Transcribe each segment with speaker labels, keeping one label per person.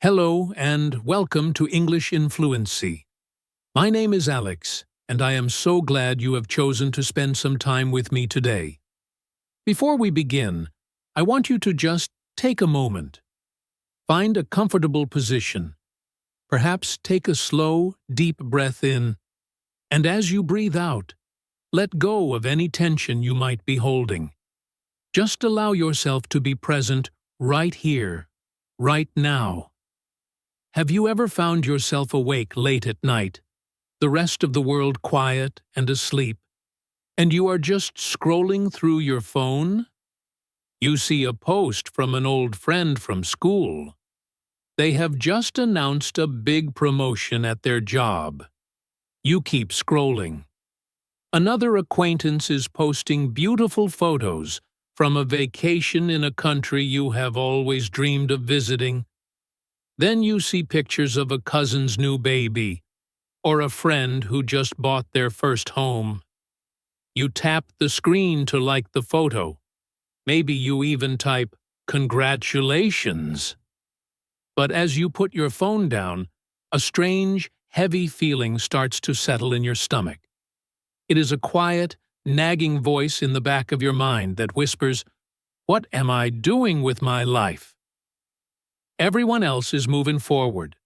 Speaker 1: Hello and welcome to English in Fluency. My name is Alex, and I am so glad you have chosen to spend some time with me today. Before we begin, I want you to just take a moment. Find a comfortable position. Perhaps take a slow, deep breath in, and as you breathe out, let go of any tension you might be holding. Just allow yourself to be present right here, right now. Have you ever found yourself awake late at night, the rest of the world quiet and asleep, and you are just scrolling through your phone? You see a post from an old friend from school. They have just announced a big promotion at their job. You keep scrolling. Another acquaintance is posting beautiful photos from a vacation in a country you have always dreamed of visiting. Then you see pictures of a cousin's new baby, or a friend who just bought their first home. You tap the screen to like the photo. Maybe you even type, "Congratulations." But as you put your phone down, a strange, heavy feeling starts to settle in your stomach. It is a quiet, nagging voice in the back of your mind that whispers, "What am I doing with my life?" Everyone else is moving forward,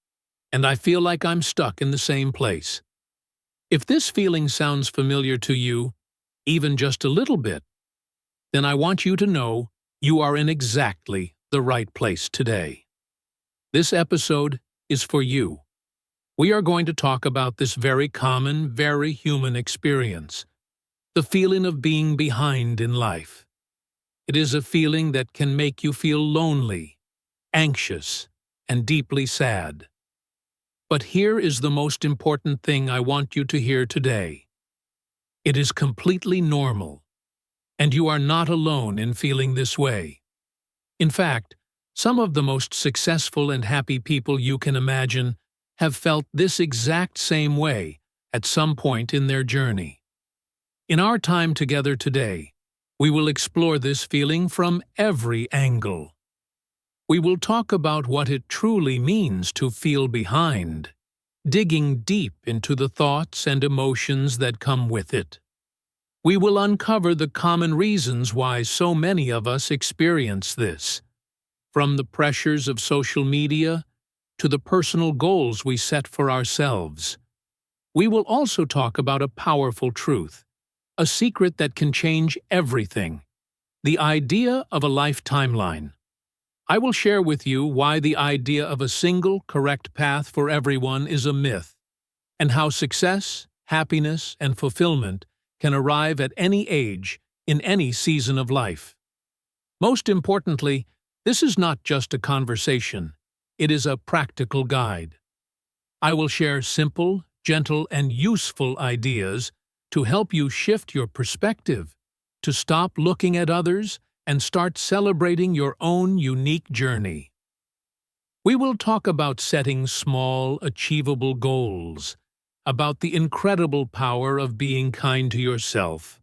Speaker 1: and I feel like I'm stuck in the same place. If this feeling sounds familiar to you, even just a little bit, then I want you to know you are in exactly the right place today. This episode is for you. We are going to talk about this very common, very human experience, the feeling of being behind in life. It is a feeling that can make you feel lonely, anxious, and deeply sad. But here is the most important thing I want you to hear today. It is completely normal, and you are not alone in feeling this way. In fact, some of the most successful and happy people you can imagine have felt this exact same way at some point in their journey. In our time together today, we will explore this feeling from every angle. We will talk about what it truly means to feel behind, digging deep into the thoughts and emotions that come with it. We will uncover the common reasons why so many of us experience this, from the pressures of social media to the personal goals we set for ourselves. We will also talk about a powerful truth, a secret that can change everything, the idea of a life timeline. I will share with you why the idea of a single, correct path for everyone is a myth, and how success, happiness, and fulfillment can arrive at any age, in any season of life. Most importantly, this is not just a conversation, it is a practical guide. I will share simple, gentle, and useful ideas to help you shift your perspective, to stop looking at others, and start celebrating your own unique journey. We will talk about setting small, achievable goals, about the incredible power of being kind to yourself,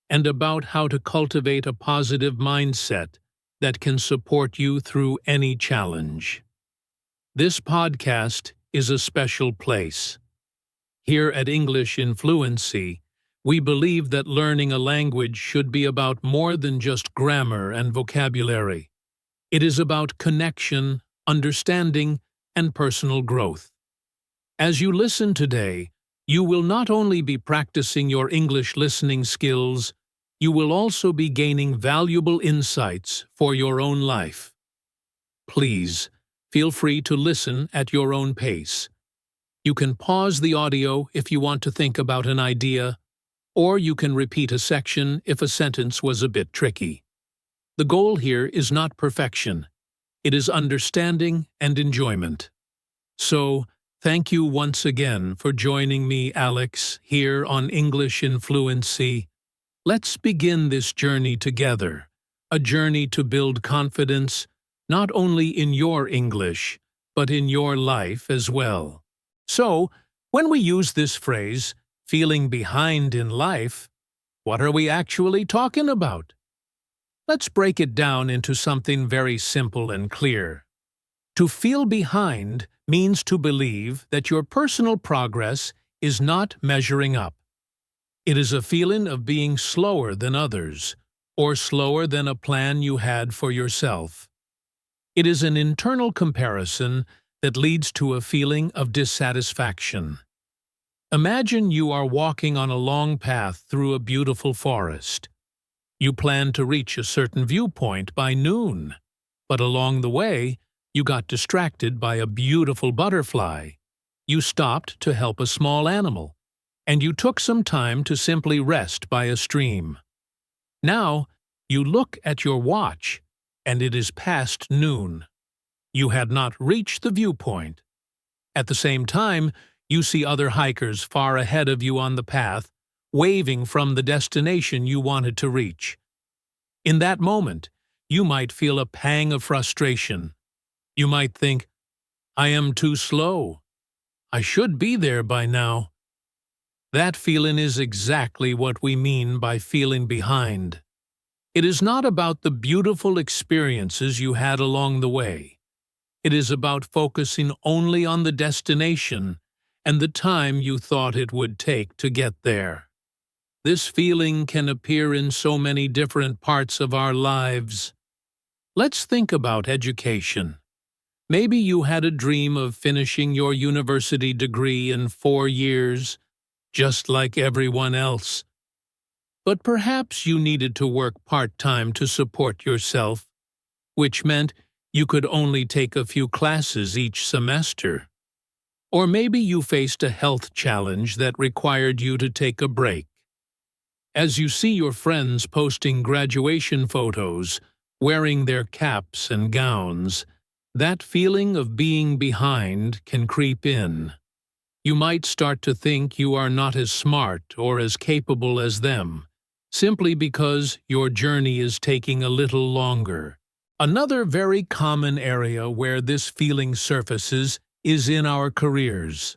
Speaker 1: and about how to cultivate a positive mindset that can support you through any challenge. This podcast is a special place. Here at English in Fluency, we believe that learning a language should be about more than just grammar and vocabulary. It is about connection, understanding, and personal growth. As you listen today, you will not only be practicing your English listening skills, you will also be gaining valuable insights for your own life. Please, feel free to listen at your own pace. You can pause the audio if you want to think about an idea, or you can repeat a section if a sentence was a bit tricky. The goal here is not perfection. It is understanding and enjoyment. So, thank you once again for joining me, Alex, here on English in Fluency. Let's begin this journey together, a journey to build confidence not only in your English, but in your life as well. So, when we use this phrase, feeling behind in life, what are we actually talking about? Let's break it down into something very simple and clear. To feel behind means to believe that your personal progress is not measuring up. It is a feeling of being slower than others, or slower than a plan you had for yourself. It is an internal comparison that leads to a feeling of dissatisfaction. Imagine you are walking on a long path through a beautiful forest. You plan to reach a certain viewpoint by noon, but along the way, you got distracted by a beautiful butterfly. You stopped to help a small animal, and you took some time to simply rest by a stream. Now, you look at your watch, and it is past noon. You had not reached the viewpoint. At the same time, you see other hikers far ahead of you on the path, waving from the destination you wanted to reach. In that moment, you might feel a pang of frustration. You might think, "I am too slow. I should be there by now." That feeling is exactly what we mean by feeling behind. It is not about the beautiful experiences you had along the way. It is about focusing only on the destination and the time you thought it would take to get there. This feeling can appear in so many different parts of our lives. Let's think about education. Maybe you had a dream of finishing your university degree in 4 years, just like everyone else. But perhaps you needed to work part-time to support yourself, which meant you could only take a few classes each semester. Or maybe you faced a health challenge that required you to take a break. As you see your friends posting graduation photos, wearing their caps and gowns, that feeling of being behind can creep in. You might start to think you are not as smart or as capable as them, simply because your journey is taking a little longer. Another very common area where this feeling surfaces is in our careers.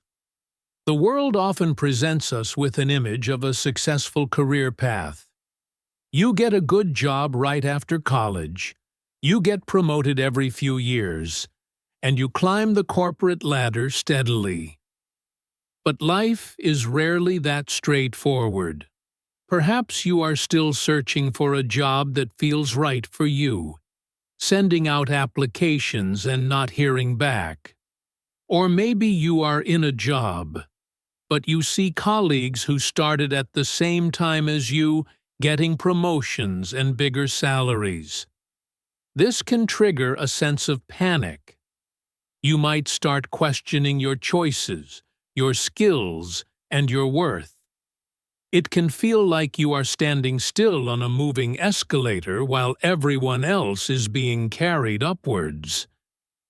Speaker 1: The world often presents us with an image of a successful career path. You get a good job right after college, you get promoted every few years, and you climb the corporate ladder steadily. But life is rarely that straightforward. Perhaps you are still searching for a job that feels right for you, sending out applications and not hearing back. Or maybe you are in a job, but you see colleagues who started at the same time as you getting promotions and bigger salaries. This can trigger a sense of panic. You might start questioning your choices, your skills, and your worth. It can feel like you are standing still on a moving escalator while everyone else is being carried upwards.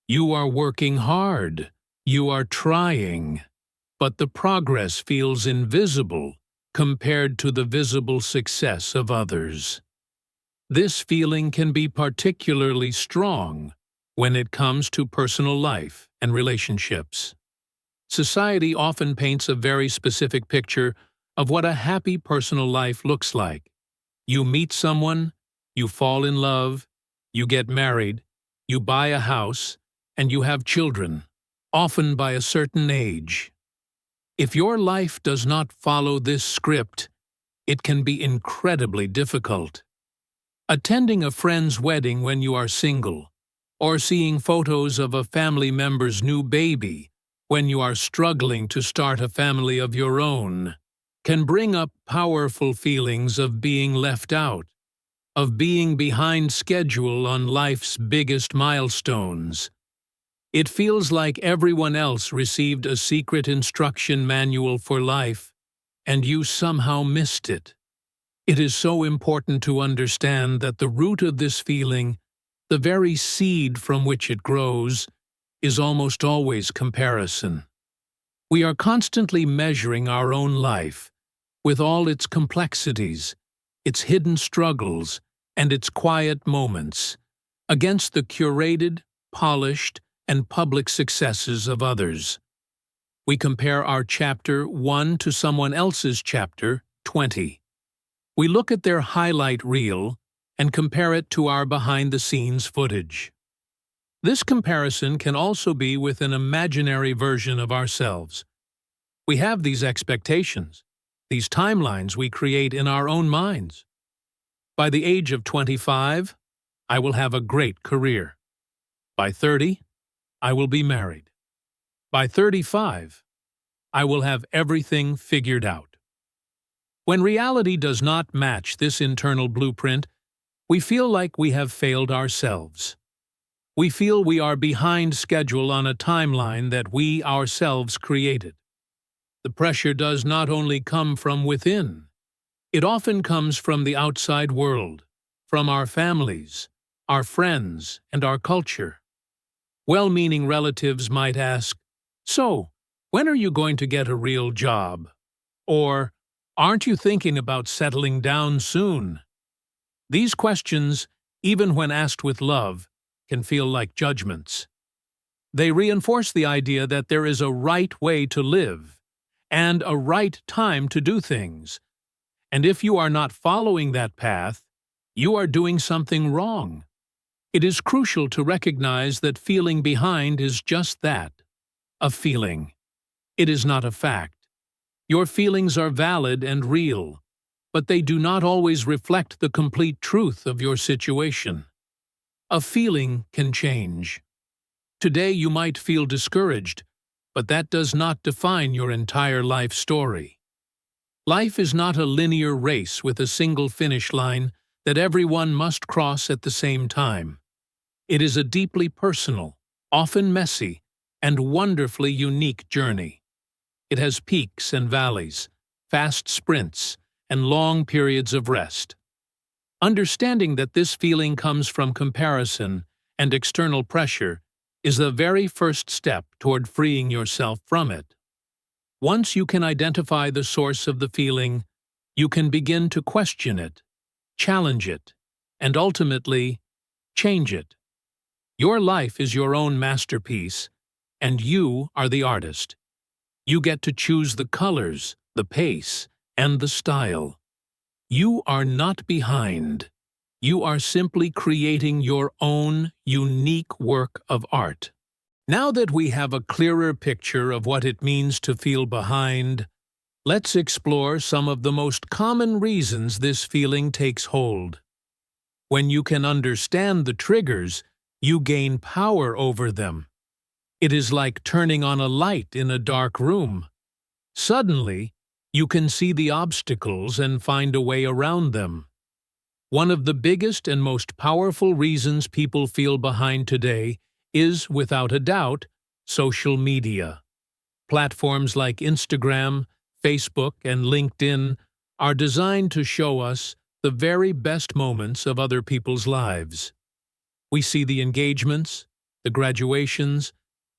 Speaker 1: You are working hard, you are trying, but the progress feels invisible compared to the visible success of others. This feeling can be particularly strong when it comes to personal life and relationships. Society often paints a very specific picture of what a happy personal life looks like. You meet someone, you fall in love, you get married, you buy a house, and you have children, often by a certain age. If your life does not follow this script, it can be incredibly difficult. Attending a friend's wedding when you are single, or seeing photos of a family member's new baby when you are struggling to start a family of your own, can bring up powerful feelings of being left out, of being behind schedule on life's biggest milestones. It feels like everyone else received a secret instruction manual for life, and you somehow missed it. It is so important to understand that the root of this feeling, the very seed from which it grows, is almost always comparison. We are constantly measuring our own life, with all its complexities, its hidden struggles, and its quiet moments, against the curated, polished, and public successes of others. We compare our chapter 1 to someone else's chapter 20. We look at their highlight reel and compare it to our behind-the-scenes footage. This comparison can also be with an imaginary version of ourselves. We have these expectations, these timelines we create in our own minds. By the age of 25, I will have a great career. By 30, I will be married. By 35, I will have everything figured out. When reality does not match this internal blueprint, we feel like we have failed ourselves. We feel we are behind schedule on a timeline that we ourselves created. The pressure does not only come from within, it often comes from the outside world, from our families, our friends, and our culture. Well-meaning relatives might ask, "So, when are you going to get a real job?" Or, "Aren't you thinking about settling down soon?" These questions, even when asked with love, can feel like judgments. They reinforce the idea that there is a right way to live and a right time to do things. And if you are not following that path, you are doing something wrong. It is crucial to recognize that feeling behind is just that, a feeling. It is not a fact. Your feelings are valid and real, but they do not always reflect the complete truth of your situation. A feeling can change. Today you might feel discouraged, but that does not define your entire life story. Life is not a linear race with a single finish line that everyone must cross at the same time. It is a deeply personal, often messy, and wonderfully unique journey. It has peaks and valleys, fast sprints, and long periods of rest. Understanding that this feeling comes from comparison and external pressure is the very first step toward freeing yourself from it. Once you can identify the source of the feeling, you can begin to question it, challenge it, and ultimately, change it. Your life is your own masterpiece, and you are the artist. You get to choose the colors, the pace, and the style. You are not behind. You are simply creating your own unique work of art. Now that we have a clearer picture of what it means to feel behind, let's explore some of the most common reasons this feeling takes hold. When you can understand the triggers, you gain power over them. It is like turning on a light in a dark room. Suddenly, you can see the obstacles and find a way around them. One of the biggest and most powerful reasons people feel behind today is, without a doubt, social media. Platforms like Instagram, Facebook, and LinkedIn are designed to show us the very best moments of other people's lives. We see the engagements, the graduations,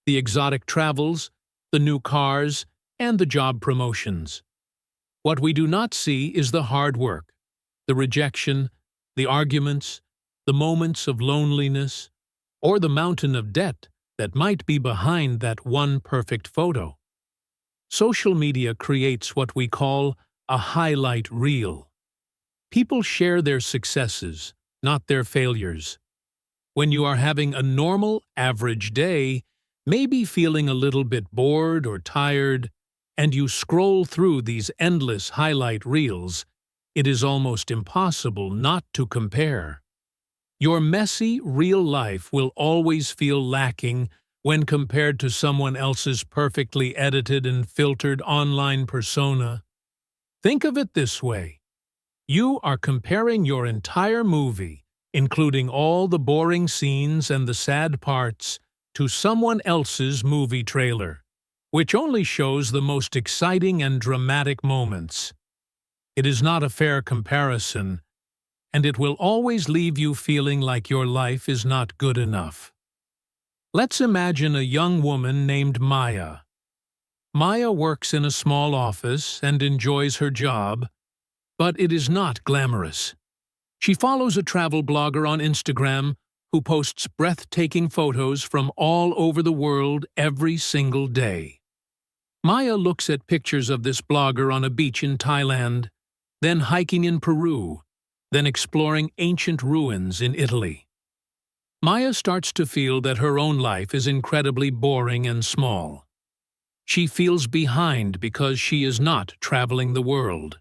Speaker 1: the exotic travels, the new cars, and the job promotions. What we do not see is the hard work, the rejection, the arguments, the moments of loneliness, or the mountain of debt that might be behind that one perfect photo. Social media creates what we call a highlight reel. People share their successes, not their failures. When you are having a normal, average day, maybe feeling a little bit bored or tired, and you scroll through these endless highlight reels, it is almost impossible not to compare. Your messy, real life will always feel lacking when compared to someone else's perfectly edited and filtered online persona. Think of it this way. You are comparing your entire movie, including all the boring scenes and the sad parts, to someone else's movie trailer, which only shows the most exciting and dramatic moments. It is not a fair comparison, and it will always leave you feeling like your life is not good enough. Let's imagine a young woman named Maya. Maya works in a small office and enjoys her job, but it is not glamorous. She follows a travel blogger on Instagram who posts breathtaking photos from all over the world every single day. Maya looks at pictures of this blogger on a beach in Thailand, then hiking in Peru, then exploring ancient ruins in Italy. Maya starts to feel that her own life is incredibly boring and small. She feels behind because she is not traveling the world.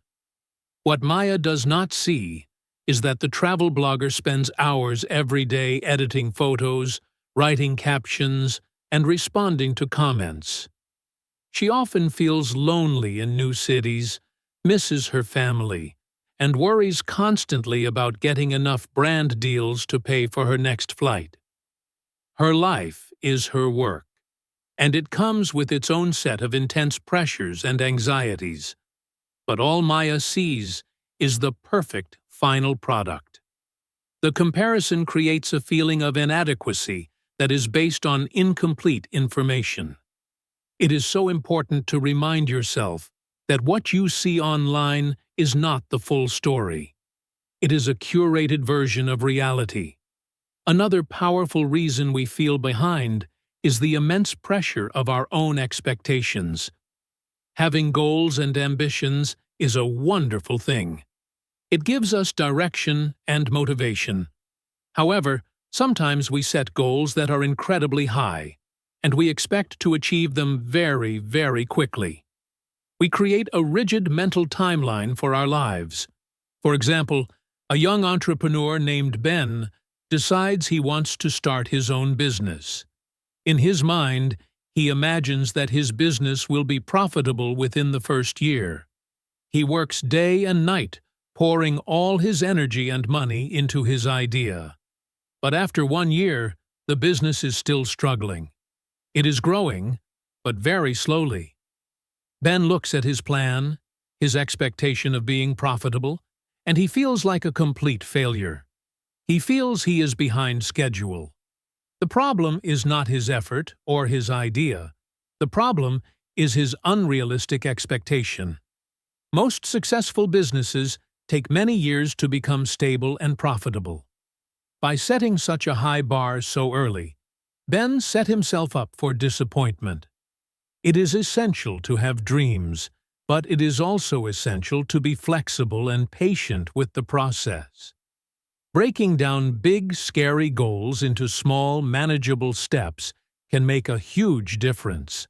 Speaker 1: What Maya does not see is that the travel blogger spends hours every day editing photos, writing captions, and responding to comments. She often feels lonely in new cities, misses her family, and worries constantly about getting enough brand deals to pay for her next flight. Her life is her work, and it comes with its own set of intense pressures and anxieties. But all Maya sees is the perfect final product. The comparison creates a feeling of inadequacy that is based on incomplete information. It is so important to remind yourself that what you see online is not the full story. It is a curated version of reality. Another powerful reason we feel behind is the immense pressure of our own expectations. Having goals and ambitions is a wonderful thing. It gives us direction and motivation. However, sometimes we set goals that are incredibly high, and we expect to achieve them very, very quickly. We create a rigid mental timeline for our lives. For example, a young entrepreneur named Ben decides he wants to start his own business. In his mind, he imagines that his business will be profitable within the first year. He works day and night, pouring all his energy and money into his idea. But after 1 year, the business is still struggling. It is growing, but very slowly. Ben looks at his plan, his expectation of being profitable, and he feels like a complete failure. He feels he is behind schedule. The problem is not his effort or his idea. The problem is his unrealistic expectation. Most successful businesses take many years to become stable and profitable. By setting such a high bar so early, Ben set himself up for disappointment. It is essential to have dreams, but it is also essential to be flexible and patient with the process. Breaking down big, scary goals into small, manageable steps can make a huge difference.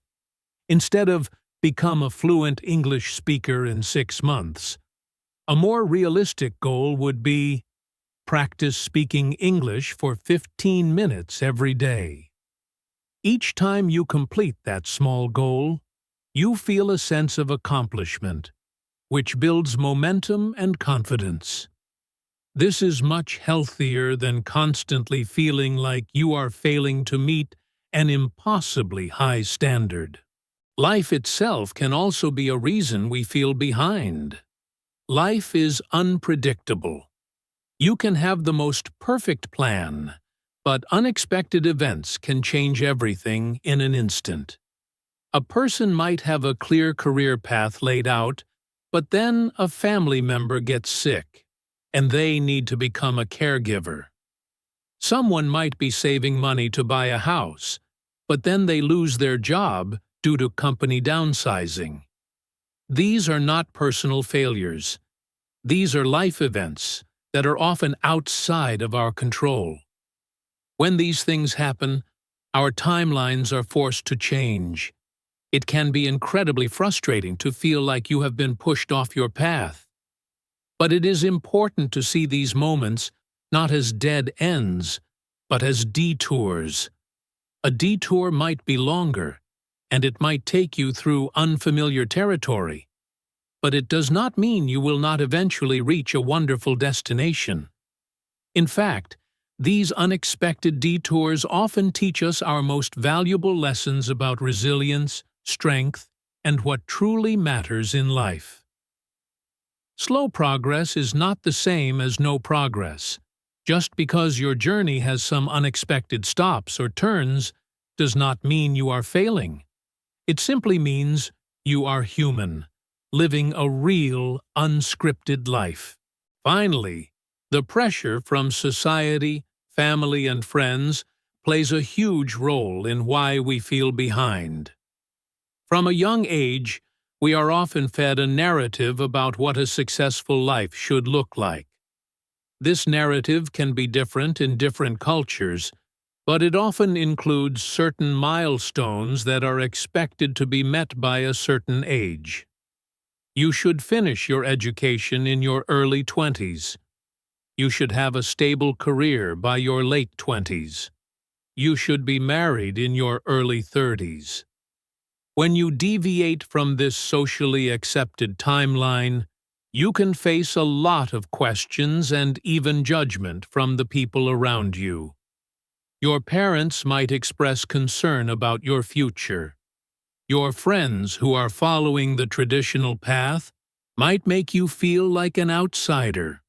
Speaker 1: Instead of become a fluent English speaker in 6 months, a more realistic goal would be practice speaking English for 15 minutes every day. Each time you complete that small goal, you feel a sense of accomplishment, which builds momentum and confidence. This is much healthier than constantly feeling like you are failing to meet an impossibly high standard. Life itself can also be a reason we feel behind. Life is unpredictable. You can have the most perfect plan, but unexpected events can change everything in an instant. A person might have a clear career path laid out, but then a family member gets sick, and they need to become a caregiver. Someone might be saving money to buy a house, but then they lose their job due to company downsizing. These are not personal failures. These are life events that are often outside of our control. When these things happen, our timelines are forced to change. It can be incredibly frustrating to feel like you have been pushed off your path. But it is important to see these moments not as dead ends, but as detours. A detour might be longer, and it might take you through unfamiliar territory, but it does not mean you will not eventually reach a wonderful destination. In fact, these unexpected detours often teach us our most valuable lessons about resilience, strength, and what truly matters in life. Slow progress is not the same as no progress. Just because your journey has some unexpected stops or turns does not mean you are failing. It simply means you are human, living a real, unscripted life. Finally, the pressure from society, family, and friends plays a huge role in why we feel behind. From a young age, we are often fed a narrative about what a successful life should look like. This narrative can be different in different cultures, but it often includes certain milestones that are expected to be met by a certain age. You should finish your education in your early 20s. You should have a stable career by your late 20s. You should be married in your early 30s. When you deviate from this socially accepted timeline, you can face a lot of questions and even judgment from the people around you. Your parents might express concern about your future. Your friends who are following the traditional path might make you feel like an outsider.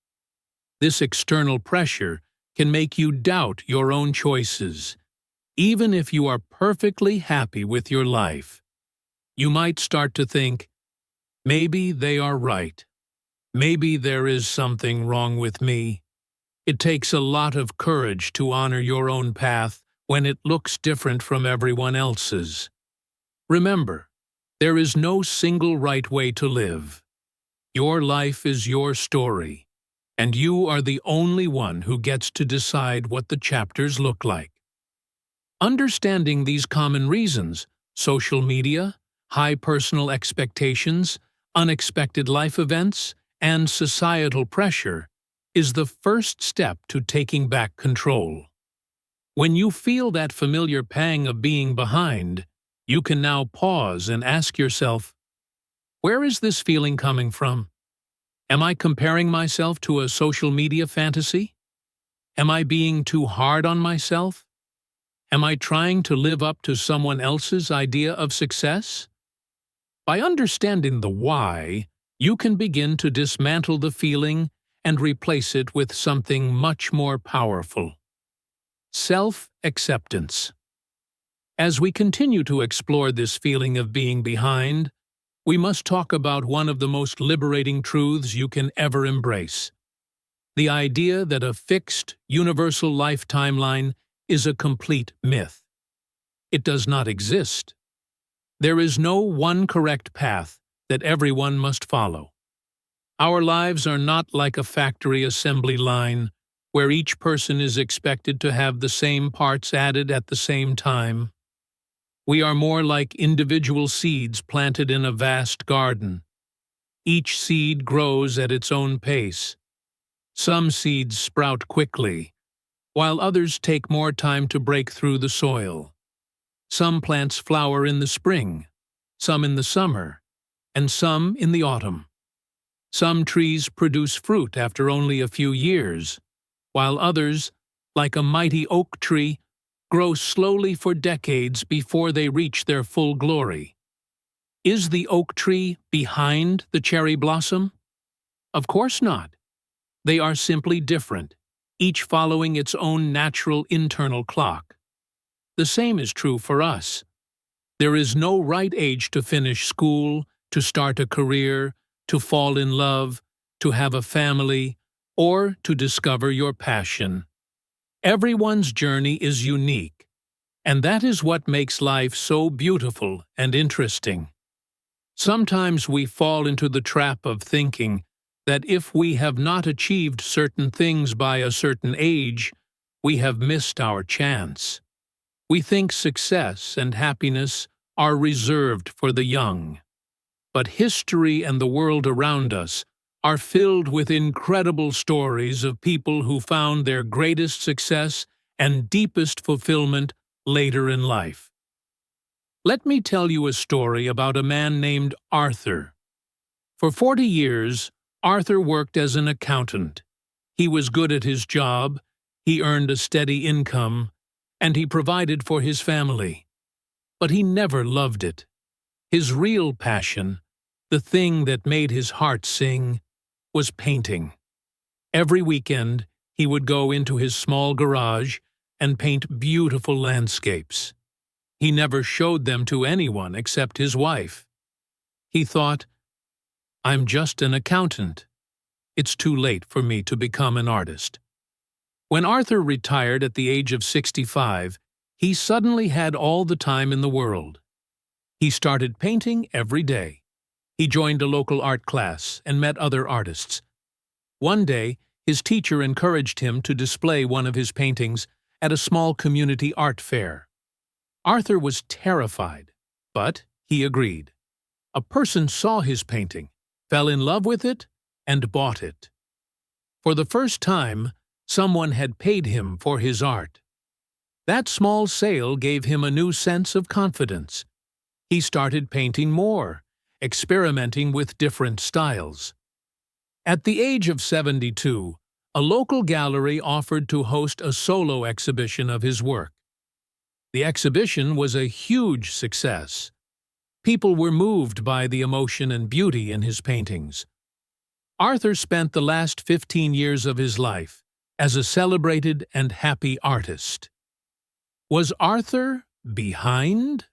Speaker 1: This external pressure can make you doubt your own choices, even if you are perfectly happy with your life. You might start to think, maybe they are right. Maybe there is something wrong with me. It takes a lot of courage to honor your own path when it looks different from everyone else's. Remember, there is no single right way to live. Your life is your story, and you are the only one who gets to decide what the chapters look like. Understanding these common reasons, social media, high personal expectations, unexpected life events, and societal pressure, is the first step to taking back control. When you feel that familiar pang of being behind, you can now pause and ask yourself, where is this feeling coming from? Am I comparing myself to a social media fantasy? Am I being too hard on myself? Am I trying to live up to someone else's idea of success? By understanding the why, you can begin to dismantle the feeling and replace it with something much more powerful. Self-acceptance. As we continue to explore this feeling of being behind, we must talk about one of the most liberating truths you can ever embrace. The idea that a fixed, universal life timeline is a complete myth. It does not exist. There is no one correct path that everyone must follow. Our lives are not like a factory assembly line where each person is expected to have the same parts added at the same time. We are more like individual seeds planted in a vast garden. Each seed grows at its own pace. Some seeds sprout quickly, while others take more time to break through the soil. Some plants flower in the spring, some in the summer, and some in the autumn. Some trees produce fruit after only a few years, while others, like a mighty oak tree, grow slowly for decades before they reach their full glory. Is the oak tree behind the cherry blossom? Of course not. They are simply different, each following its own natural internal clock. The same is true for us. There is no right age to finish school, to start a career, to fall in love, to have a family, or to discover your passion. Everyone's journey is unique, and that is what makes life so beautiful and interesting. Sometimes we fall into the trap of thinking that if we have not achieved certain things by a certain age, we have missed our chance. We think success and happiness are reserved for the young. But history and the world around us are filled with incredible stories of people who found their greatest success and deepest fulfillment later in life. Let me tell you a story about a man named Arthur. For 40 years, Arthur worked as an accountant. He was good at his job, he earned a steady income, and he provided for his family. But he never loved it. His real passion, the thing that made his heart sing, was painting. Every weekend, he would go into his small garage and paint beautiful landscapes. He never showed them to anyone except his wife. He thought, I'm just an accountant. It's too late for me to become an artist. When Arthur retired at the age of 65, he suddenly had all the time in the world. He started painting every day. He joined a local art class and met other artists. One day, his teacher encouraged him to display one of his paintings at a small community art fair. Arthur was terrified, but he agreed. A person saw his painting, fell in love with it, and bought it. For the first time, someone had paid him for his art. That small sale gave him a new sense of confidence. He started painting more, experimenting with different styles. At the age of 72, a local gallery offered to host a solo exhibition of his work. The exhibition was a huge success. People were moved by the emotion and beauty in his paintings. Arthur spent the last 15 years of his life as a celebrated and happy artist. Was Arthur behind?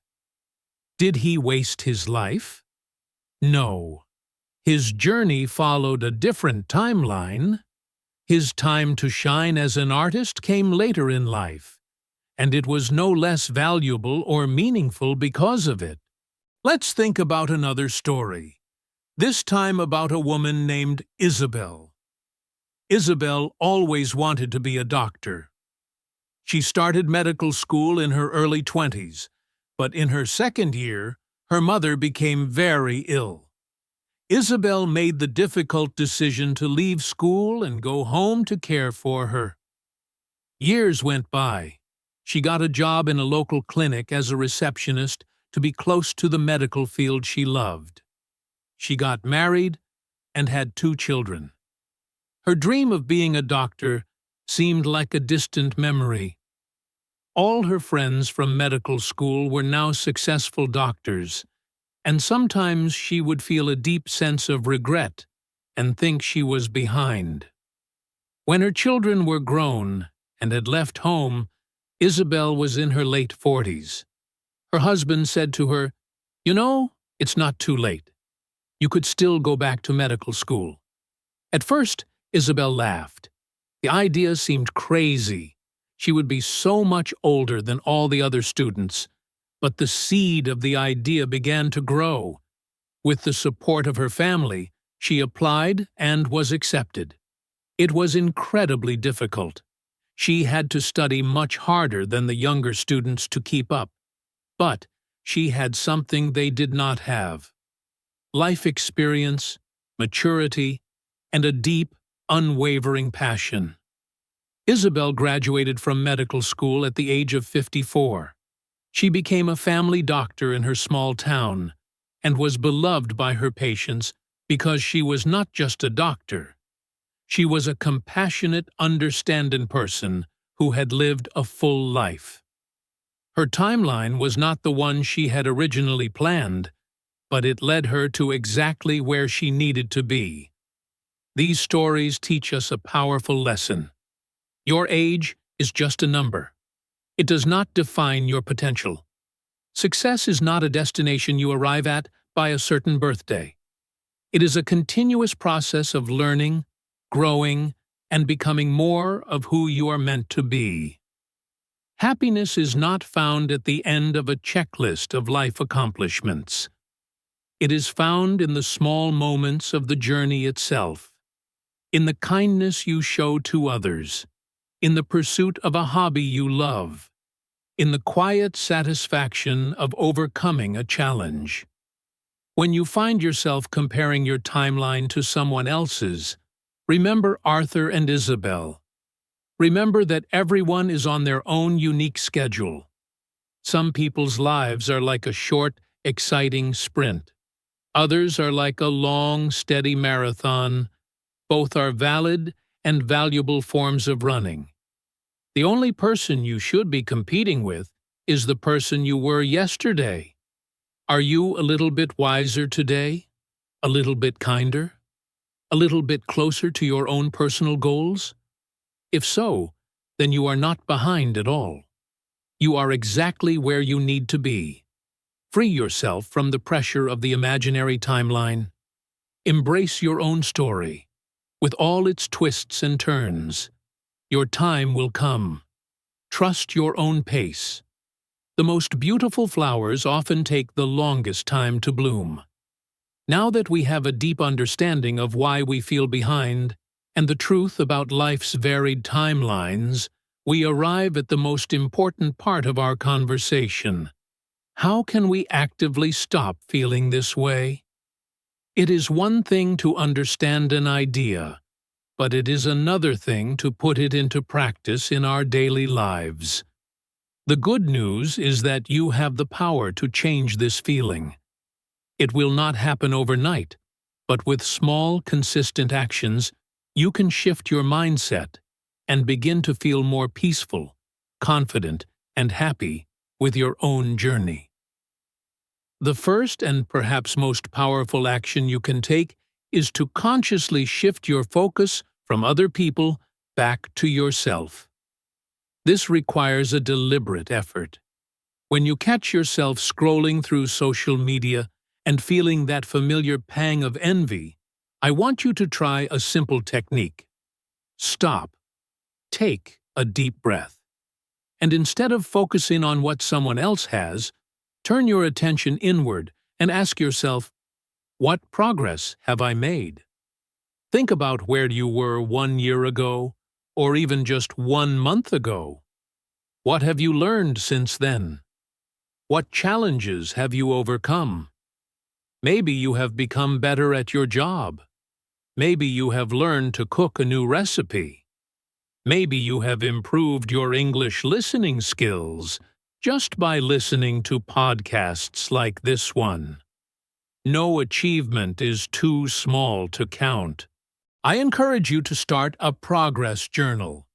Speaker 1: Did he waste his life? No. His journey followed a different timeline. His time to shine as an artist came later in life, and it was no less valuable or meaningful because of it. Let's think about another story, this time about a woman named Isabel. Isabel always wanted to be a doctor. She started medical school in her early 20s, but in her second year, her mother became very ill. Isabel made the difficult decision to leave school and go home to care for her. Years went by. She got a job in a local clinic as a receptionist to be close to the medical field she loved. She got married and had 2 children. Her dream of being a doctor seemed like a distant memory. All her friends from medical school were now successful doctors, and sometimes she would feel a deep sense of regret and think she was behind. When her children were grown and had left home, Isabel was in her late 40s. Her husband said to her, "You know, it's not too late. You could still go back to medical school." At first, Isabel laughed. The idea seemed crazy. She would be so much older than all the other students. But the seed of the idea began to grow. With the support of her family, she applied and was accepted. It was incredibly difficult. She had to study much harder than the younger students to keep up. But she had something they did not have: life experience, maturity, and a deep, unwavering passion. Isabel graduated from medical school at the age of 54. She became a family doctor in her small town and was beloved by her patients because she was not just a doctor. She was a compassionate, understanding person who had lived a full life. Her timeline was not the one she had originally planned, but it led her to exactly where she needed to be. These stories teach us a powerful lesson. Your age is just a number. It does not define your potential. Success is not a destination you arrive at by a certain birthday. It is a continuous process of learning, growing, and becoming more of who you are meant to be. Happiness is not found at the end of a checklist of life accomplishments. It is found in the small moments of the journey itself, in the kindness you show to others, in the pursuit of a hobby you love, in the quiet satisfaction of overcoming a challenge. When you find yourself comparing your timeline to someone else's, remember Arthur and Isabel. Remember that everyone is on their own unique schedule. Some people's lives are like a short, exciting sprint. Others are like a long, steady marathon. Both are valid and valuable forms of running. The only person you should be competing with is the person you were yesterday. Are you a little bit wiser today? A little bit kinder? A little bit closer to your own personal goals? If so, then you are not behind at all. You are exactly where you need to be. Free yourself from the pressure of the imaginary timeline. Embrace your own story, with all its twists and turns. Your time will come. Trust your own pace. The most beautiful flowers often take the longest time to bloom. Now that we have a deep understanding of why we feel behind and the truth about life's varied timelines, we arrive at the most important part of our conversation. How can we actively stop feeling this way? It is one thing to understand an idea, but it is another thing to put it into practice in our daily lives. The good news is that you have the power to change this feeling. It will not happen overnight, but with small, consistent actions, you can shift your mindset and begin to feel more peaceful, confident, and happy with your own journey. The first and perhaps most powerful action you can take is to consciously shift your focus from other people back to yourself. This requires a deliberate effort. When you catch yourself scrolling through social media and feeling that familiar pang of envy, I want you to try a simple technique. Stop. Take a deep breath. And instead of focusing on what someone else has, turn your attention inward and ask yourself, what progress have I made? Think about where you were 1 year ago, or even just 1 month ago. What have you learned since then? What challenges have you overcome? Maybe you have become better at your job. Maybe you have learned to cook a new recipe. Maybe you have improved your English listening skills just by listening to podcasts like this one. No achievement is too small to count. I encourage you to start a progress journal.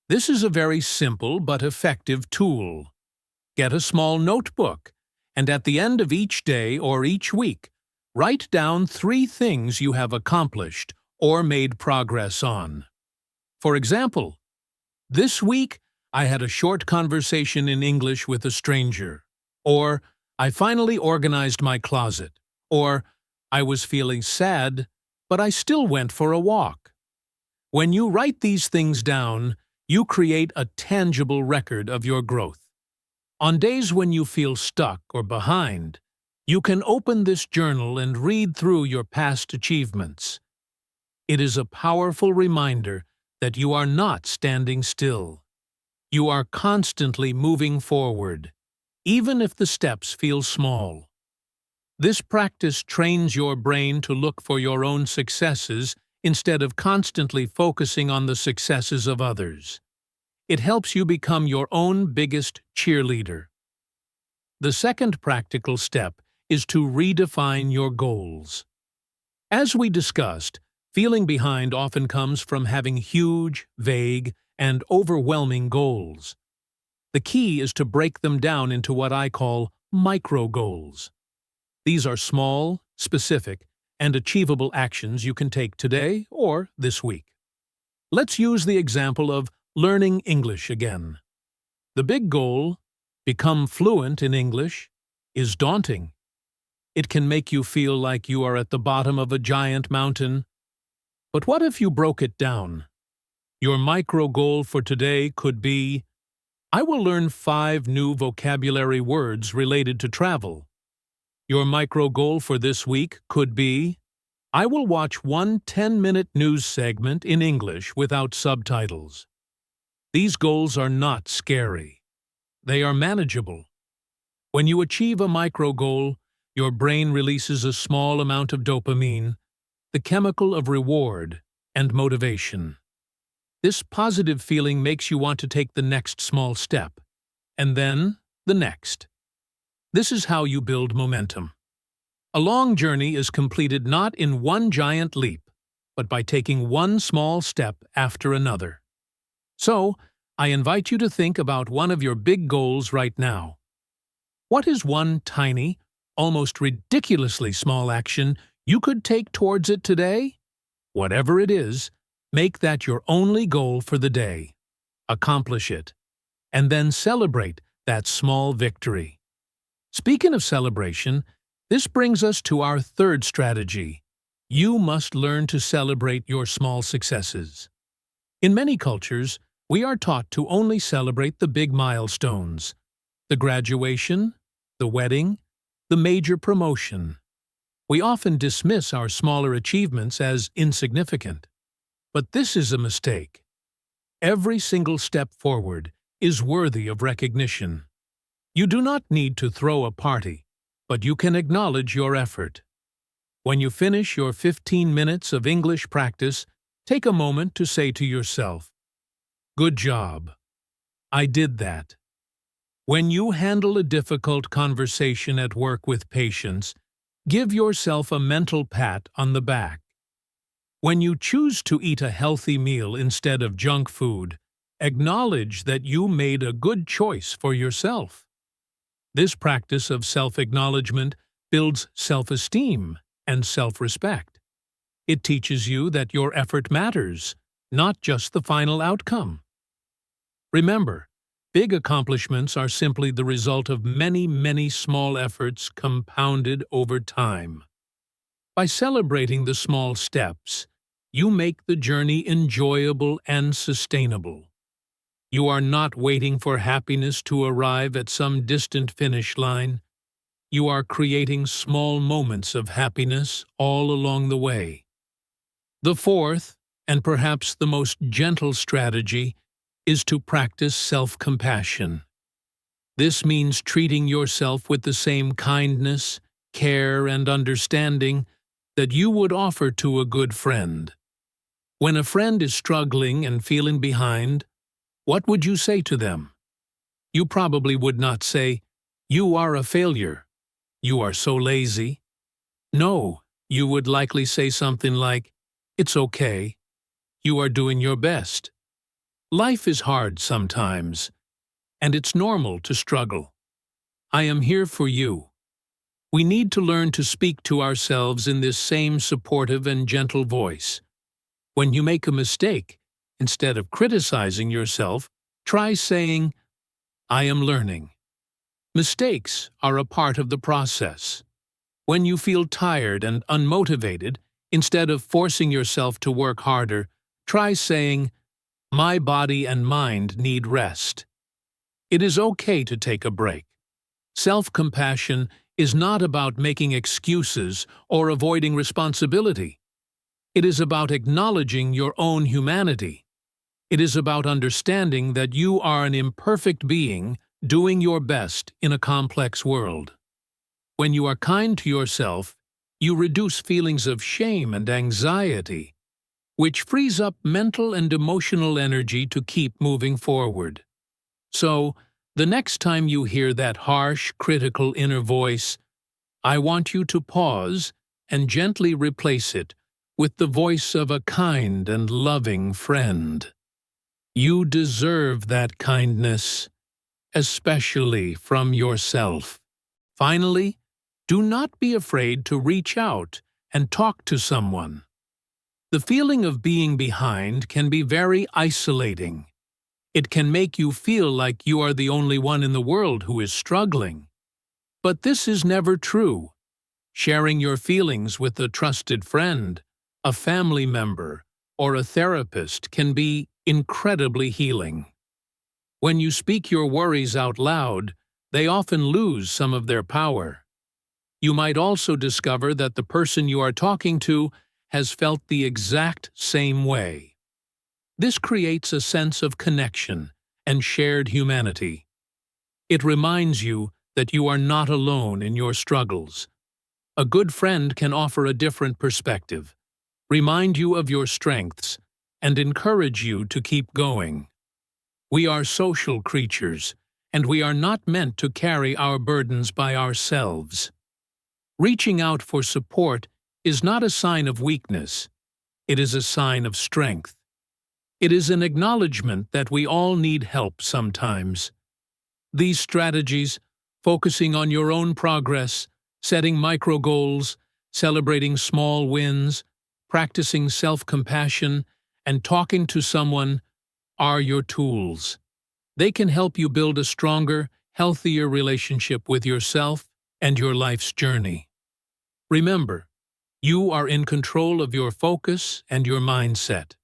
Speaker 1: This is a very simple but effective tool. Get a small notebook, and at the end of each day or each week, write down 3 things you have accomplished or made progress on. For example, this week I had a short conversation in English with a stranger, or I finally organized my closet, or I was feeling sad, but I still went for a walk. When you write these things down, you create a tangible record of your growth. On days when you feel stuck or behind, you can open this journal and read through your past achievements. It is a powerful reminder that you are not standing still. You are constantly moving forward, even if the steps feel small. This practice trains your brain to look for your own successes instead of constantly focusing on the successes of others. It helps you become your own biggest cheerleader. The second practical step is to redefine your goals. As we discussed, feeling behind often comes from having huge, vague, and overwhelming goals. The key is to break them down into what I call micro goals. These are small, specific, and achievable actions you can take today or this week. Let's use the example of learning English again. The big goal, become fluent in English, is daunting. It can make you feel like you are at the bottom of a giant mountain. But what if you broke it down? Your micro goal for today could be, I will learn 5 new vocabulary words related to travel. Your micro goal for this week could be, I will watch 1 10-minute news segment in English without subtitles. These goals are not scary. They are manageable. When you achieve a micro goal, your brain releases a small amount of dopamine, the chemical of reward and motivation. This positive feeling makes you want to take the next small step, and then the next. This is how you build momentum. A long journey is completed not in one giant leap, but by taking one small step after another. So, I invite you to think about one of your big goals right now. What is one tiny, almost ridiculously small action you could take towards it today? Whatever it is, make that your only goal for the day. Accomplish it, and then celebrate that small victory. Speaking of celebration, this brings us to our third strategy. You must learn to celebrate your small successes. In many cultures, we are taught to only celebrate the big milestones, the graduation, the wedding, the major promotion. We often dismiss our smaller achievements as insignificant. But this is a mistake. Every single step forward is worthy of recognition. You do not need to throw a party, but you can acknowledge your effort. When you finish your 15 minutes of English practice, take a moment to say to yourself, "Good job. I did that." When you handle a difficult conversation at work with patience, give yourself a mental pat on the back. When you choose to eat a healthy meal instead of junk food, acknowledge that you made a good choice for yourself. This practice of self-acknowledgement builds self-esteem and self-respect. It teaches you that your effort matters, not just the final outcome. Remember, big accomplishments are simply the result of many, many small efforts compounded over time. By celebrating the small steps, you make the journey enjoyable and sustainable. You are not waiting for happiness to arrive at some distant finish line. You are creating small moments of happiness all along the way. The fourth, and perhaps the most gentle strategy, is to practice self-compassion. This means treating yourself with the same kindness, care, and understanding that you would offer to a good friend. When a friend is struggling and feeling behind, what would you say to them? You probably would not say, "You are a failure. You are so lazy." No, you would likely say something like, "It's okay. You are doing your best. Life is hard sometimes, and it's normal to struggle. I am here for you." We need to learn to speak to ourselves in this same supportive and gentle voice. When you make a mistake, instead of criticizing yourself, try saying, "I am learning." Mistakes are a part of the process. When you feel tired and unmotivated, instead of forcing yourself to work harder, try saying, "My body and mind need rest." It is okay to take a break. Self-compassion is not about making excuses or avoiding responsibility. It is about acknowledging your own humanity. It is about understanding that you are an imperfect being doing your best in a complex world. When you are kind to yourself, you reduce feelings of shame and anxiety, which frees up mental and emotional energy to keep moving forward. So, the next time you hear that harsh, critical inner voice, I want you to pause and gently replace it with the voice of a kind and loving friend. You deserve that kindness, especially from yourself. Finally, do not be afraid to reach out and talk to someone. The feeling of being behind can be very isolating. It can make you feel like you are the only one in the world who is struggling. But this is never true. Sharing your feelings with a trusted friend, a family member, or a therapist can be incredibly healing. When you speak your worries out loud, they often lose some of their power. You might also discover that the person you are talking to has felt the exact same way. This creates a sense of connection and shared humanity. It reminds you that you are not alone in your struggles. A good friend can offer a different perspective, remind you of your strengths, and encourage you to keep going. We are social creatures, and we are not meant to carry our burdens by ourselves. Reaching out for support is not a sign of weakness. It is a sign of strength. It is an acknowledgement that we all need help sometimes. These strategies, focusing on your own progress, setting micro goals, celebrating small wins, practicing self-compassion, and talking to someone, are your tools. They can help you build a stronger, healthier relationship with yourself and your life's journey. Remember, you are in control of your focus and your mindset.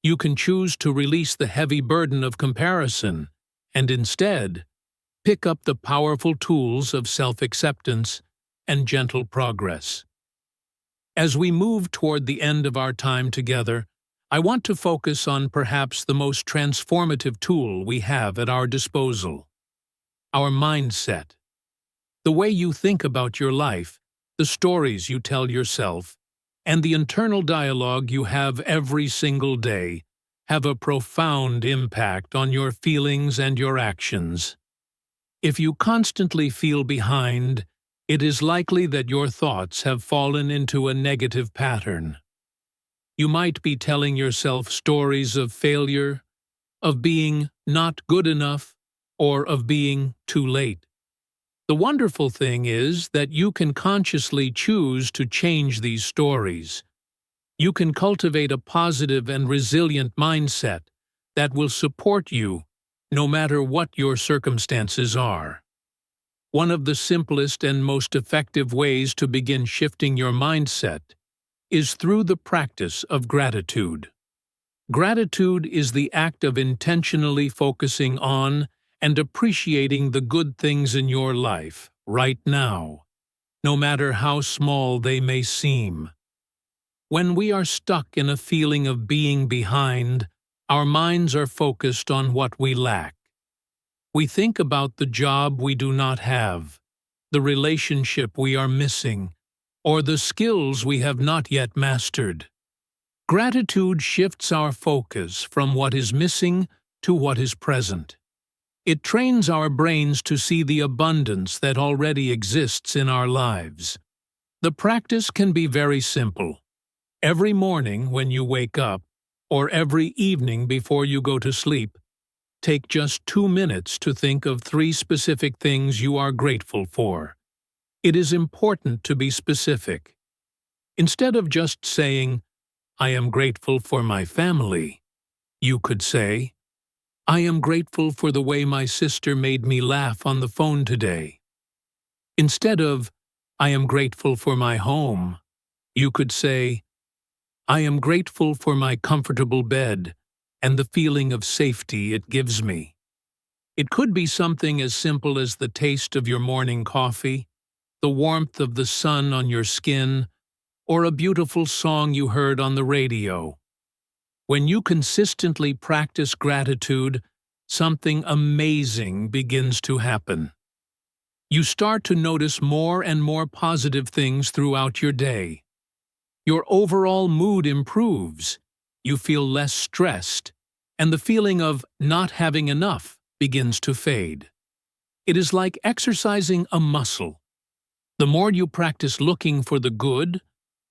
Speaker 1: You can choose to release the heavy burden of comparison and instead pick up the powerful tools of self-acceptance and gentle progress. As we move toward the end of our time together, I want to focus on perhaps the most transformative tool we have at our disposal: our mindset. The way you think about your life, the stories you tell yourself, and the internal dialogue you have every single day have a profound impact on your feelings and your actions. If you constantly feel behind, it is likely that your thoughts have fallen into a negative pattern. You might be telling yourself stories of failure, of being not good enough, or of being too late. The wonderful thing is that you can consciously choose to change these stories. You can cultivate a positive and resilient mindset that will support you no matter what your circumstances are. One of the simplest and most effective ways to begin shifting your mindset is through the practice of gratitude. Gratitude is the act of intentionally focusing on and appreciating the good things in your life right now, no matter how small they may seem. When we are stuck in a feeling of being behind, our minds are focused on what we lack. We think about the job we do not have, the relationship we are missing, or the skills we have not yet mastered. Gratitude shifts our focus from what is missing to what is present. It trains our brains to see the abundance that already exists in our lives. The practice can be very simple. Every morning when you wake up, or every evening before you go to sleep, take just 2 minutes to think of 3 specific things you are grateful for. It is important to be specific. Instead of just saying, "I am grateful for my family," you could say, "I am grateful for the way my sister made me laugh on the phone today." Instead of, "I am grateful for my home," you could say, "I am grateful for my comfortable bed and the feeling of safety it gives me." It could be something as simple as the taste of your morning coffee, the warmth of the sun on your skin, or a beautiful song you heard on the radio. When you consistently practice gratitude, something amazing begins to happen. You start to notice more and more positive things throughout your day. Your overall mood improves, you feel less stressed, and the feeling of not having enough begins to fade. It is like exercising a muscle. The more you practice looking for the good,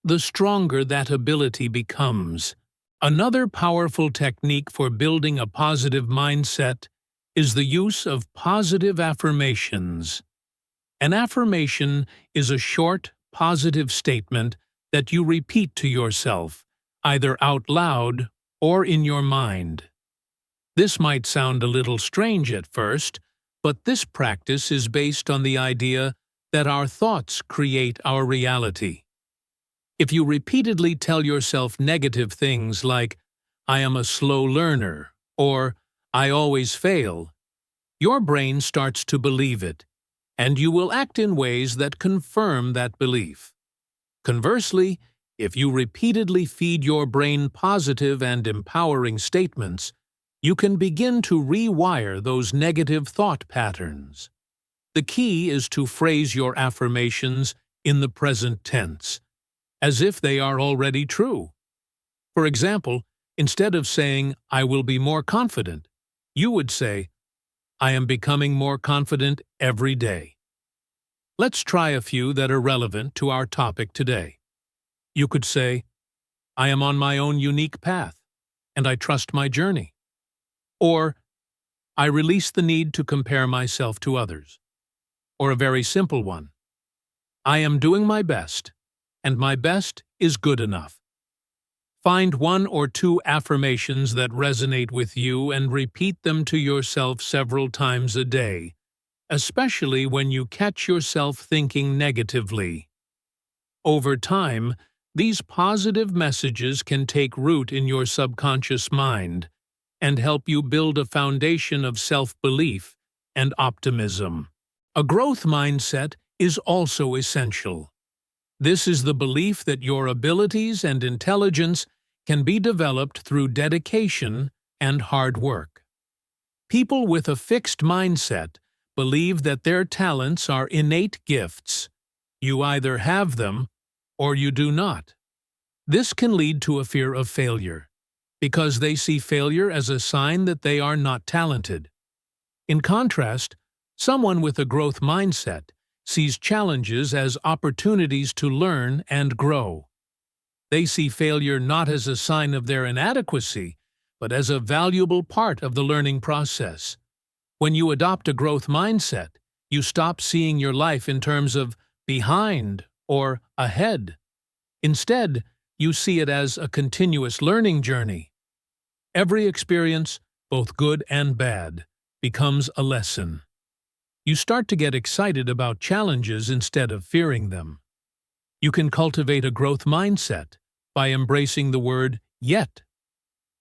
Speaker 1: the stronger that ability becomes. Another powerful technique for building a positive mindset is the use of positive affirmations. An affirmation is a short, positive statement that you repeat to yourself, either out loud or in your mind. This might sound a little strange at first, but this practice is based on the idea that our thoughts create our reality. If you repeatedly tell yourself negative things like, "I am a slow learner," or "I always fail," your brain starts to believe it, and you will act in ways that confirm that belief. Conversely, if you repeatedly feed your brain positive and empowering statements, you can begin to rewire those negative thought patterns. The key is to phrase your affirmations in the present tense, as if they are already true. For example, instead of saying, "I will be more confident," you would say, "I am becoming more confident every day." Let's try a few that are relevant to our topic today. You could say, "I am on my own unique path, and I trust my journey." Or, "I release the need to compare myself to others." Or a very simple one, "I am doing my best, and my best is good enough." Find 1 or 2 affirmations that resonate with you and repeat them to yourself several times a day, especially when you catch yourself thinking negatively. Over time, these positive messages can take root in your subconscious mind and help you build a foundation of self-belief and optimism. A growth mindset is also essential. This is the belief that your abilities and intelligence can be developed through dedication and hard work. People with a fixed mindset believe that their talents are innate gifts. You either have them or you do not. This can lead to a fear of failure, because they see failure as a sign that they are not talented. In contrast, someone with a growth mindset sees challenges as opportunities to learn and grow. They see failure not as a sign of their inadequacy, but as a valuable part of the learning process. When you adopt a growth mindset, you stop seeing your life in terms of behind or ahead. Instead, you see it as a continuous learning journey. Every experience, both good and bad, becomes a lesson. You start to get excited about challenges instead of fearing them. You can cultivate a growth mindset by embracing the word yet.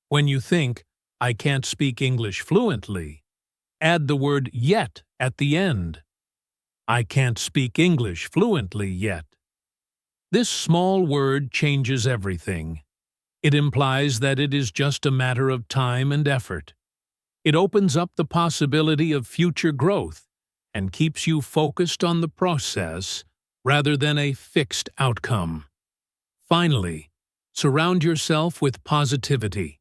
Speaker 1: When you think, "I can't speak English fluently," add the word yet at the end. I can't speak English fluently yet. This small word changes everything. It implies that it is just a matter of time and effort. It opens up the possibility of future growth and keeps you focused on the process rather than a fixed outcome. Finally, surround yourself with positivity.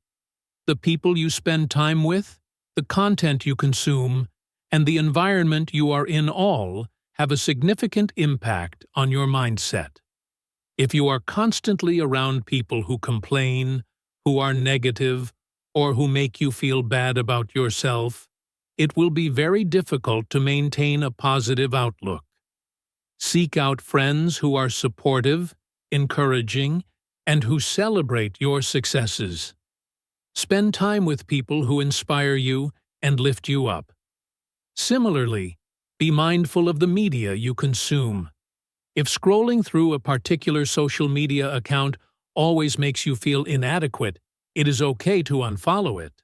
Speaker 1: The people you spend time with, the content you consume, and the environment you are in all have a significant impact on your mindset. If you are constantly around people who complain, who are negative, or who make you feel bad about yourself, it will be very difficult to maintain a positive outlook. Seek out friends who are supportive, encouraging, and who celebrate your successes. Spend time with people who inspire you and lift you up. Similarly, be mindful of the media you consume. If scrolling through a particular social media account always makes you feel inadequate, it is okay to unfollow it.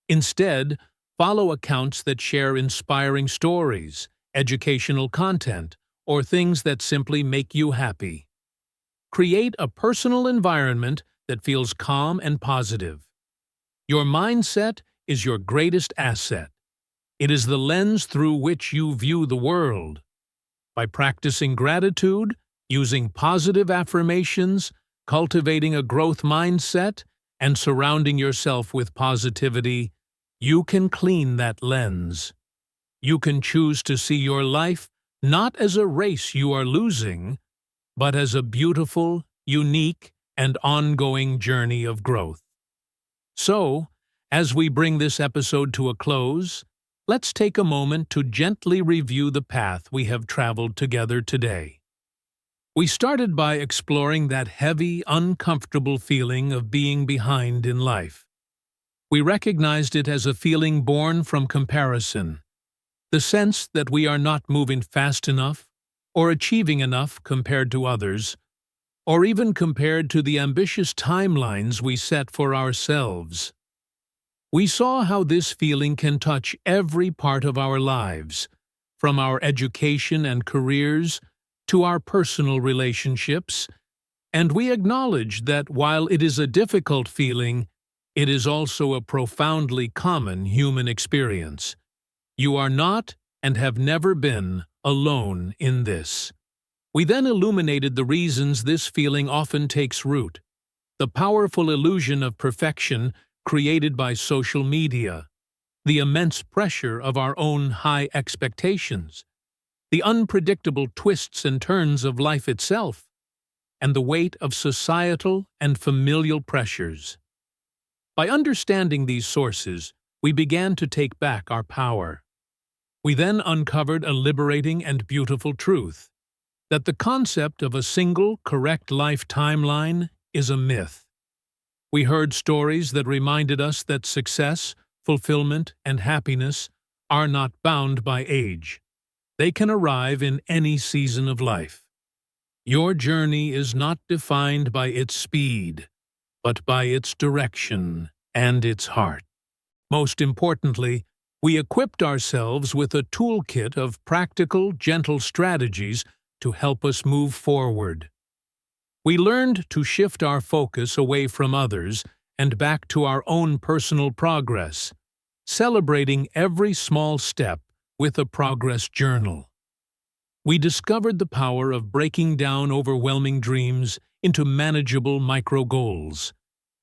Speaker 1: Instead, follow accounts that share inspiring stories, educational content, or things that simply make you happy. Create a personal environment that feels calm and positive. Your mindset is your greatest asset. It is the lens through which you view the world. By practicing gratitude, using positive affirmations, cultivating a growth mindset, and surrounding yourself with positivity, you can clean that lens. You can choose to see your life not as a race you are losing, but as a beautiful, unique, and ongoing journey of growth. So, as we bring this episode to a close, let's take a moment to gently review the path we have traveled together today. We started by exploring that heavy, uncomfortable feeling of being behind in life. We recognized it as a feeling born from comparison, the sense that we are not moving fast enough or achieving enough compared to others, or even compared to the ambitious timelines we set for ourselves. We saw how this feeling can touch every part of our lives, from our education and careers to our personal relationships, and we acknowledged that while it is a difficult feeling, it is also a profoundly common human experience. You are not, and have never been, alone in this. We then illuminated the reasons this feeling often takes root: the powerful illusion of perfection created by social media, the immense pressure of our own high expectations, the unpredictable twists and turns of life itself, and the weight of societal and familial pressures. By understanding these sources, we began to take back our power. We then uncovered a liberating and beautiful truth: that the concept of a single, correct life timeline is a myth. We heard stories that reminded us that success, fulfillment, and happiness are not bound by age. They can arrive in any season of life. Your journey is not defined by its speed, but by its direction and its heart. Most importantly, we equipped ourselves with a toolkit of practical, gentle strategies to help us move forward. We learned to shift our focus away from others and back to our own personal progress, celebrating every small step with a progress journal. We discovered the power of breaking down overwhelming dreams into manageable micro-goals,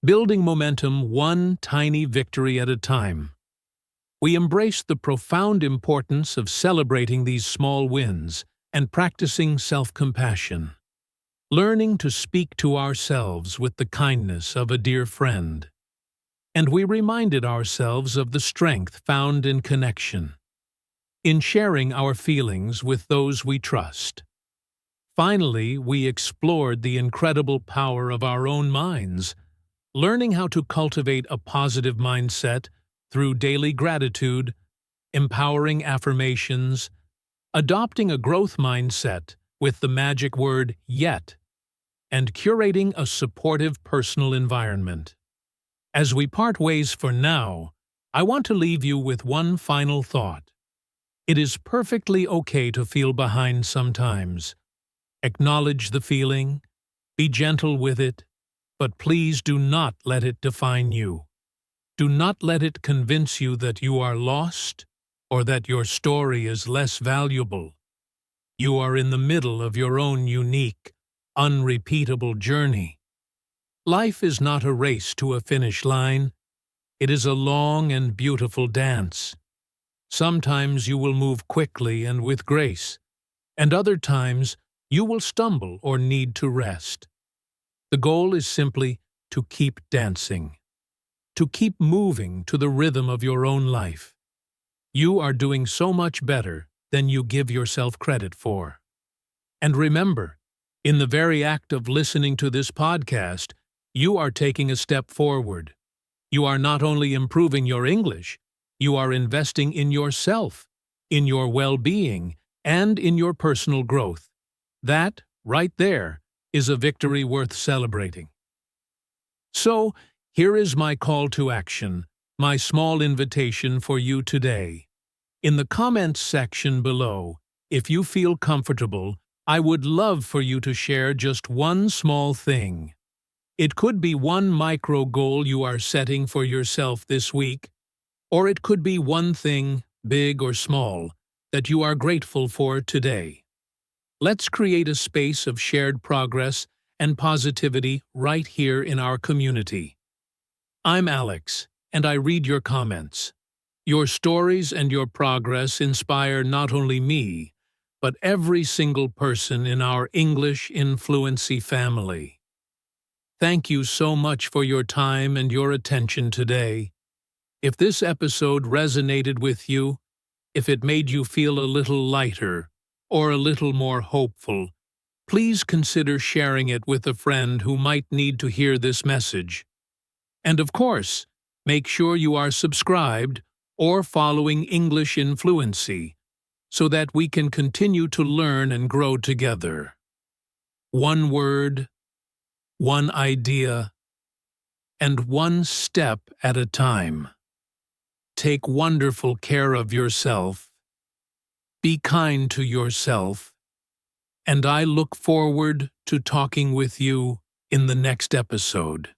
Speaker 1: building momentum one tiny victory at a time. We embraced the profound importance of celebrating these small wins and practicing self-compassion, learning to speak to ourselves with the kindness of a dear friend. And we reminded ourselves of the strength found in connection, in sharing our feelings with those we trust. Finally, we explored the incredible power of our own minds, learning how to cultivate a positive mindset through daily gratitude, empowering affirmations, adopting a growth mindset with the magic word "yet," and curating a supportive personal environment. As we part ways for now, I want to leave you with one final thought. It is perfectly okay to feel behind sometimes. Acknowledge the feeling, be gentle with it, but please do not let it define you. Do not let it convince you that you are lost or that your story is less valuable. You are in the middle of your own unique, unrepeatable journey. Life is not a race to a finish line. It is a long and beautiful dance. Sometimes you will move quickly and with grace, and other times you will stumble or need to rest. The goal is simply to keep dancing, to keep moving to the rhythm of your own life. You are doing so much better than you give yourself credit for. And remember, in the very act of listening to this podcast, you are taking a step forward. You are not only improving your English, you are investing in yourself, in your well-being, and in your personal growth. That, right there, is a victory worth celebrating. So, here is my call to action, my small invitation for you today. In the comments section below, if you feel comfortable, I would love for you to share just one small thing. It could be one micro goal you are setting for yourself this week, or it could be one thing, big or small, that you are grateful for today. Let's create a space of shared progress and positivity right here in our community. I'm Alex, and I read your comments. Your stories and your progress inspire not only me, but every single person in our English Influency family. Thank you so much for your time and your attention today. If this episode resonated with you, if it made you feel a little lighter or a little more hopeful, please consider sharing it with a friend who might need to hear this message. And of course, make sure you are subscribed or following English Influency so that we can continue to learn and grow together. One word, one idea, and one step at a time. Take wonderful care of yourself. Be kind to yourself. And I look forward to talking with you in the next episode.